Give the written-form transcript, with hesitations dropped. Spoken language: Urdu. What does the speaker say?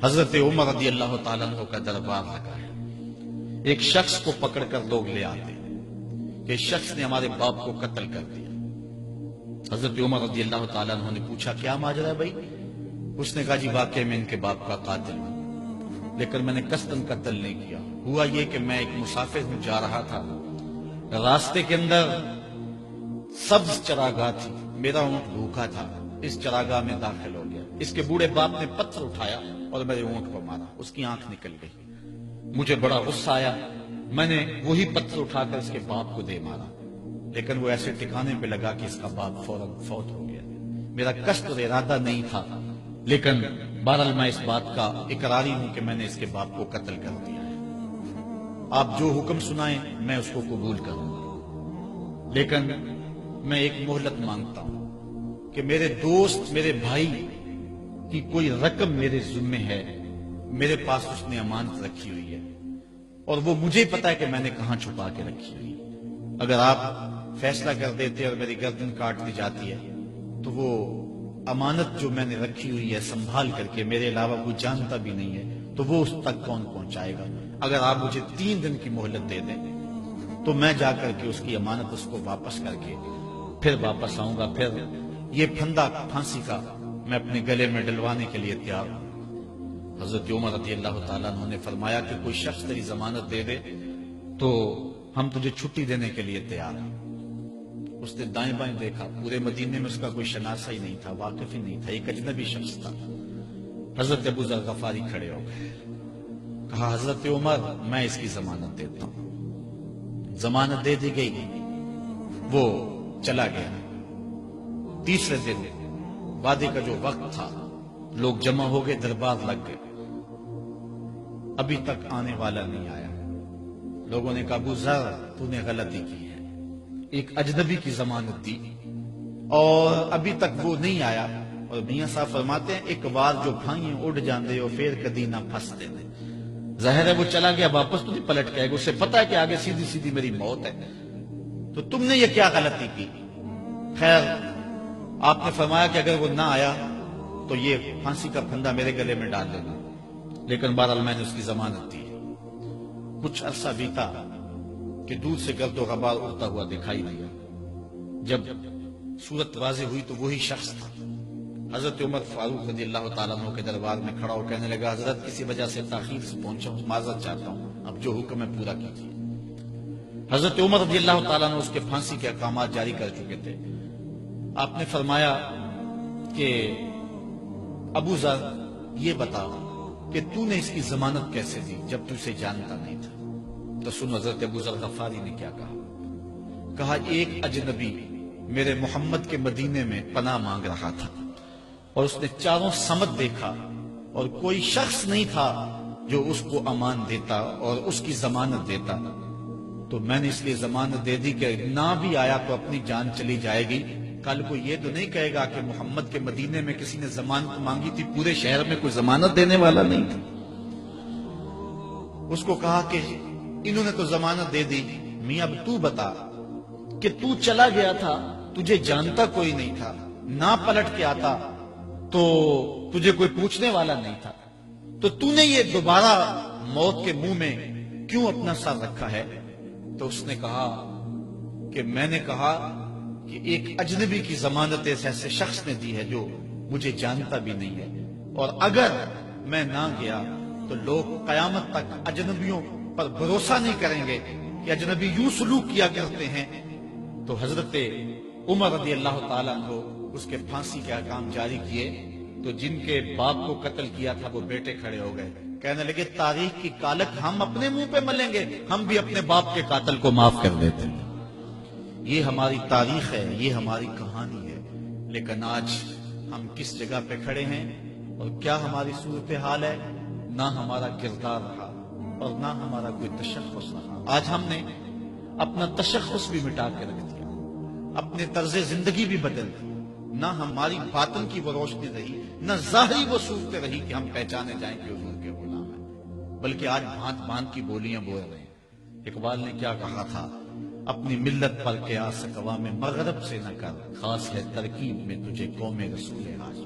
حضرت عمر رضی اللہ تعالیٰ عنہ کا دربار لگا ہے. ایک شخص کو پکڑ کر لوگ لے آتے کہ شخص نے ہمارے باپ کو قتل کر دیا. حضرت عمر رضی اللہ تعالیٰ عنہ نے پوچھا کیا ماجرا ہے بھائی؟ اس نے کہا جی واقعی میں ان کے باپ کا قاتل ہوں، لیکن میں نے قصداً قتل نہیں کیا. ہوا یہ کہ میں ایک مسافر ہوں، جا رہا تھا، راستے کے اندر سبز چراگاہ تھی، میرا اونٹ بھوکا تھا، اس چراگاہ میں داخل ہو گیا. اس کے بوڑھے باپ نے پتھر اٹھایا اور میرے اونٹ کو مارا، اس کی آنکھ نکل گئی. مجھے بڑا غصہ آیا، میں نے وہی پتھر اٹھا کر اس کے باپ کو دے مارا، لیکن وہ ایسے ٹھکانے پہ لگا کہ اس کا باپ فوراً فوت ہو گیا. میرا قصد اور ارادہ نہیں تھا، لیکن بہرحال میں اس بات کا اقراری ہوں کہ میں نے اس کے باپ کو قتل کر دیا ہے. آپ جو حکم سنائیں میں اس کو قبول کروں، لیکن میں ایک مہلت مانگتا ہوں کہ میرے دوست، میرے بھائی کی کوئی رقم میرے ذمہ ہے، میرے پاس اس نے امانت رکھی ہوئی ہے اور وہ مجھے پتا ہے کہ میں نے کہاں چھپا کے رکھی ہوئی. اگر آپ فیصلہ کر دیتے اور میری گردن کاٹ دی جاتی ہے تو وہ امانت جو میں نے رکھی ہوئی ہے سنبھال کر کے میرے علاوہ کوئی جانتا بھی نہیں ہے تو وہ اس تک کون پہنچائے گا. اگر آپ مجھے 3 دن کی مہلت دے دیں تو میں جا کر کے اس کی امانت اس کو واپس کر کے پھر واپس آؤں گا. پھر یہ پھندا پھانسی کا میں اپنے گلے میں ڈلوانے کے لیے تیار ہوں. حضرت عمر رضی اللہ تعالیٰ عنہ نے فرمایا کہ کوئی شخص تیری ضمانت دے دے تو ہم تجھے چھٹی دینے کے لیے تیار ہیں. اس نے دائیں بائیں دیکھا، پورے مدینے میں اس کا کوئی شناسہ ہی نہیں تھا، واقف ہی نہیں تھا، ایک اجنبی شخص تھا. حضرت ابو ذر غفاری کھڑے ہو گئے، کہا حضرت عمر میں اس کی ضمانت دیتا ہوں. ضمانت دے دی گئی، وہ چلا گیا. تیسرے دن وعدے کا جو وقت تھا لوگ جمع ہو گئے، دربار لگ گئے، ابھی تک آنے والا نہیں آیا. لوگوں نے کہا ابو ذر تو نے غلطی کی ہے، ایک اجنبی کی ضمانت دی اور ابھی تک وہ نہیں آیا. اور میاں صاحب فرماتے ہیں ایک بار جو بھائیں اڑ جاندے ہو پھر کدی نہ پھنستے نے. ظاہر ہے وہ چلا گیا، واپس تو نہیں پلٹ کے آئے گا، اسے پتا ہے کہ آگے سیدھی سیدھی میری موت ہے، تو تم نے یہ کیا غلطی کی؟ خیر آپ نے فرمایا کہ اگر وہ نہ آیا تو یہ پھانسی کا پھندا میرے گلے میں ڈال دینا، لیکن بہرحال میں نے اس کی ضمانت دی. کچھ عرصہ بیتا کہ دور سے گرد و غبار اڑتا ہوا دکھائی دیا. جب صورت واضح ہوئی تو وہی شخص تھا. حضرت عمر فاروق رضی اللہ تعالیٰ عنہ کے دربار میں کھڑا ہو کہنے لگا حضرت کسی وجہ سے تاخیر سے پہنچا ہوں، معذرت چاہتا ہوں، اب جو حکم ہے پورا کیجیے. حضرت عمر رضی اللہ تعالیٰ عنہ اس کے پھانسی کے احکامات جاری کر چکے تھے. آپ نے فرمایا کہ ابو ذر یہ بتا کہ تو نے اس کی ضمانت کیسے دی جب تو اسے جانتا نہیں تھا؟ تو سن حضرت ابو ذر غفاری نے کیا کہا. کہا ایک اجنبی میرے محمد کے مدینے میں پناہ مانگ رہا تھا اور اس نے چاروں سمت دیکھا اور کوئی شخص نہیں تھا جو اس کو امان دیتا اور اس کی ضمانت دیتا، تو میں نے اس لیے ضمانت دے دی کہ نہ بھی آیا تو اپنی جان چلی جائے گی. کل کو یہ تو نہیں کہے گا کہ محمد کے مدینے میں کسی نے ضمانت مانگی تھی، پورے شہر میں کوئی ضمانت دینے والا نہیں تھا. اس کو کہا کہ انہوں نے تو ضمانت دے دی، میاں اب تو بتا کہ تو چلا گیا تھا، تجھے جانتا کوئی نہیں تھا، نہ پلٹ کے آتا تو تجھے کوئی پوچھنے والا نہیں تھا، تو تو نے یہ دوبارہ موت کے منہ میں کیوں اپنا سر رکھا ہے؟ تو اس نے کہا کہ میں نے کہا کہ ایک اجنبی کی ضمانت ایسے شخص نے دی ہے جو مجھے جانتا بھی نہیں ہے، اور اگر میں نہ گیا تو لوگ قیامت تک اجنبیوں پر بھروسہ نہیں کریں گے کہ اجنبی یوں سلوک کیا کرتے ہیں. تو حضرت عمر رضی اللہ تعالیٰ عنہ اس کے پھانسی کے احکام جاری کیے. تو جن کے باپ کو قتل کیا تھا وہ بیٹے کھڑے ہو گئے، کہنے لگے تاریخ کی کالک ہم اپنے منہ پہ ملیں گے، ہم بھی اپنے باپ کے قاتل کو معاف کر دیتے ہیں. یہ ہماری تاریخ ہے، یہ ہماری کہانی ہے. لیکن آج ہم کس جگہ پہ کھڑے ہیں اور کیا ہماری صورتحال ہے؟ نہ ہمارا کردار رہا اور نہ ہمارا کوئی تشخص رہا. آج ہم نے اپنا تشخص بھی مٹا کے رکھ دیا، اپنے طرز زندگی بھی بدل دی. نہ ہماری باطن کی وہ روشنی رہی، نہ ظاہری وہ صورت رہی کہ ہم پہچانے جائیں کہ حضور کے غلام ہیں، بلکہ آج بھانت بھانت کی بولیاں بول رہے ہیں. اقبال نے کیا کہا تھا؟ اپنی ملت پر قیاس اقوام مغرب سے نہ کر، خاص ہے ترکیب میں تجھے قوم رسول حاجت.